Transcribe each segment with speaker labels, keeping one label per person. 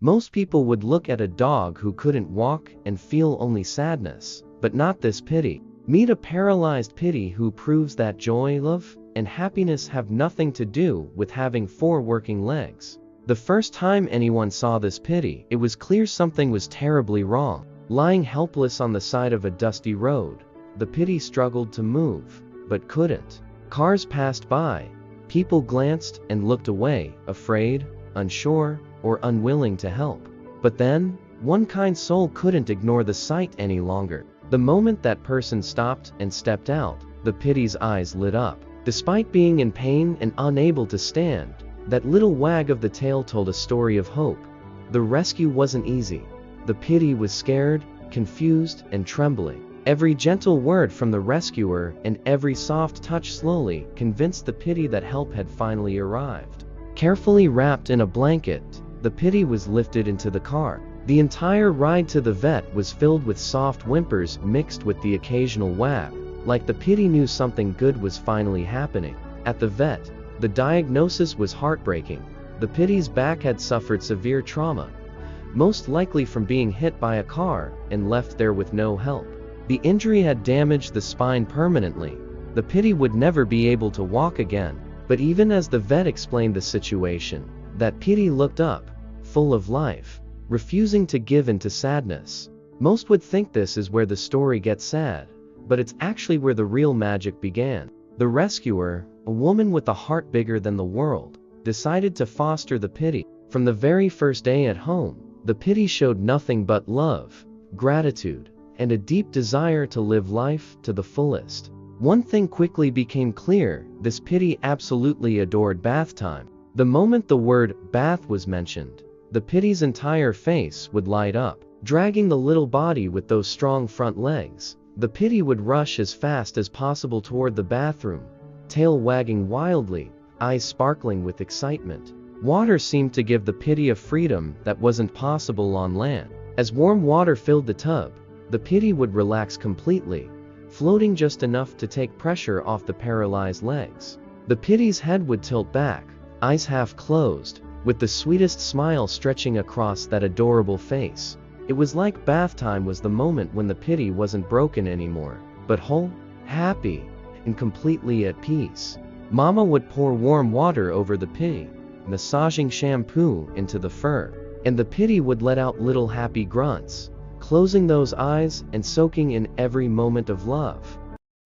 Speaker 1: Most people would look at a dog who couldn't walk and feel only sadness, but not this Pittie. Meet a paralyzed Pittie who proves that joy, love, and happiness have nothing to do with having 4 working legs. The first time anyone saw this Pittie, it was clear something was terribly wrong. Lying helpless on the side of a dusty road, the Pittie struggled to move, but couldn't. Cars passed by. People glanced and looked away, afraid, unsure, or unwilling to help. But then, one kind soul couldn't ignore the sight any longer. The moment that person stopped and stepped out, the Pittie's eyes lit up. Despite being in pain and unable to stand, that little wag of the tail told a story of hope. The rescue wasn't easy. The Pittie was scared, confused, and trembling. Every gentle word from the rescuer and every soft touch slowly convinced the Pittie that help had finally arrived. Carefully wrapped in a blanket, the Pittie was lifted into the car. The entire ride to the vet was filled with soft whimpers mixed with the occasional wag, like the Pittie knew something good was finally happening. At the vet, the diagnosis was heartbreaking. The Pittie's back had suffered severe trauma, most likely from being hit by a car and left there with no help. The injury had damaged the spine permanently. The Pittie would never be able to walk again. But even as the vet explained the situation, that Pittie looked up, full of life, refusing to give in to sadness. Most would think this is where the story gets sad, but it's actually where the real magic began. The rescuer, a woman with a heart bigger than the world, decided to foster the Pittie. From the very first day at home, the Pittie showed nothing but love, gratitude, and a deep desire to live life to the fullest. One thing quickly became clear: this Pittie absolutely adored bath time. The moment the word bath was mentioned, the Pittie's entire face would light up. Dragging the little body with those strong front legs, the Pittie would rush as fast as possible toward the bathroom, tail wagging wildly, eyes sparkling with excitement. Water seemed to give the Pittie a freedom that wasn't possible on land. As warm water filled the tub, the Pittie would relax completely, floating just enough to take pressure off the paralyzed legs. The Pittie's head would tilt back, eyes half closed, with the sweetest smile stretching across that adorable face. It was like bath time was the moment when the Pittie wasn't broken anymore, but whole, happy, and completely at peace. Mama would pour warm water over the Pittie, massaging shampoo into the fur, and the Pittie would let out little happy grunts, closing those eyes and soaking in every moment of love.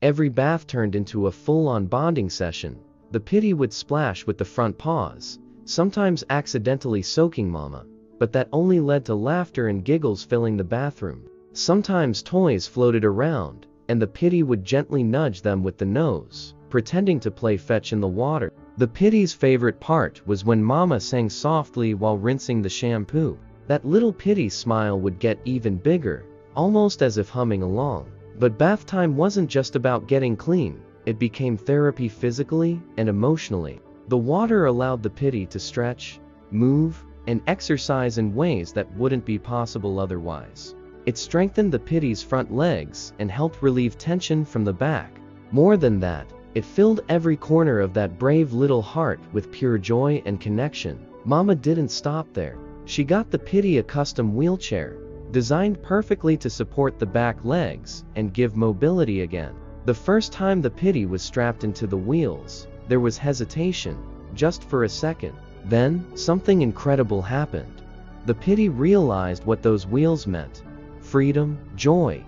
Speaker 1: Every bath turned into a full-on bonding session. The Pittie would splash with the front paws, sometimes accidentally soaking Mama, but that only led to laughter and giggles filling the bathroom. Sometimes toys floated around, and the Pittie would gently nudge them with the nose, pretending to play fetch in the water. The Pittie's favorite part was when Mama sang softly while rinsing the shampoo. That little Pittie smile would get even bigger, almost as if humming along. But bath time wasn't just about getting clean, it became therapy physically and emotionally. The water allowed the Pittie to stretch, move, and exercise in ways that wouldn't be possible otherwise. It strengthened the Pittie's front legs and helped relieve tension from the back. More than that, it filled every corner of that brave little heart with pure joy and connection. Mama didn't stop there. She got the Pittie a custom wheelchair, designed perfectly to support the back legs and give mobility again. The first time the Pittie was strapped into the wheels, there was hesitation, just for a second. Then, something incredible happened. The Pittie realized what those wheels meant: freedom, joy,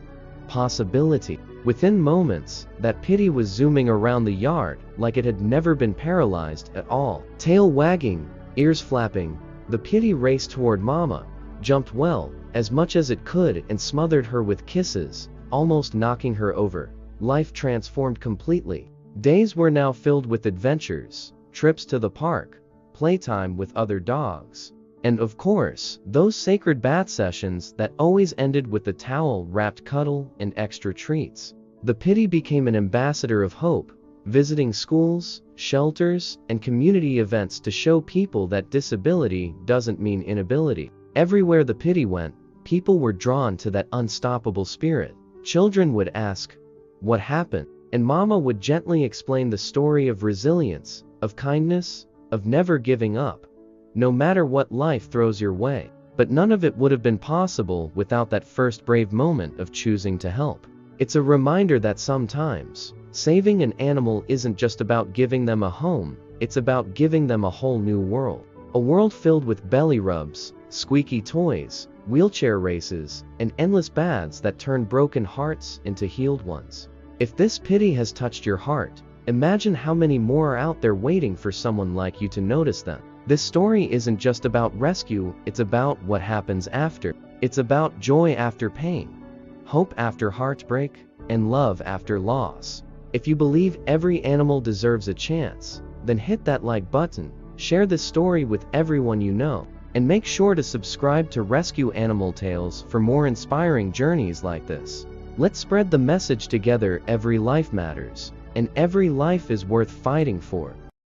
Speaker 1: possibility. Within moments, that Pittie was zooming around the yard like it had never been paralyzed at all. Tail wagging, ears flapping, the Pittie raced toward Mama, jumped well, as much as it could, and smothered her with kisses, almost knocking her over. Life transformed completely. Days were now filled with adventures, trips to the park, playtime with other dogs, and of course, those sacred bath sessions that always ended with a towel-wrapped cuddle and extra treats. The Pittie became an ambassador of hope, visiting schools, shelters, and community events to show people that disability doesn't mean inability. Everywhere the Pittie went, people were drawn to that unstoppable spirit. Children would ask, "What happened?" And Mama would gently explain the story of resilience, of kindness, of never giving up, no matter what life throws your way. but none of it would have been possible without that first brave moment of choosing to help. It's a reminder that sometimes, saving an animal isn't just about giving them a home, it's about giving them a whole new world. A world filled with belly rubs, squeaky toys, wheelchair races, and endless baths that turn broken hearts into healed ones. If this Pittie has touched your heart, imagine how many more are out there waiting for someone like you to notice them. This story isn't just about rescue, it's about what happens after. It's about joy after pain, hope after heartbreak, and love after loss. If you believe every animal deserves a chance, then hit that like button, share this story with everyone you know, and make sure to subscribe to Rescue Animal Tales for more inspiring journeys like this. Let's spread the message together: every life matters, and every life is worth fighting for.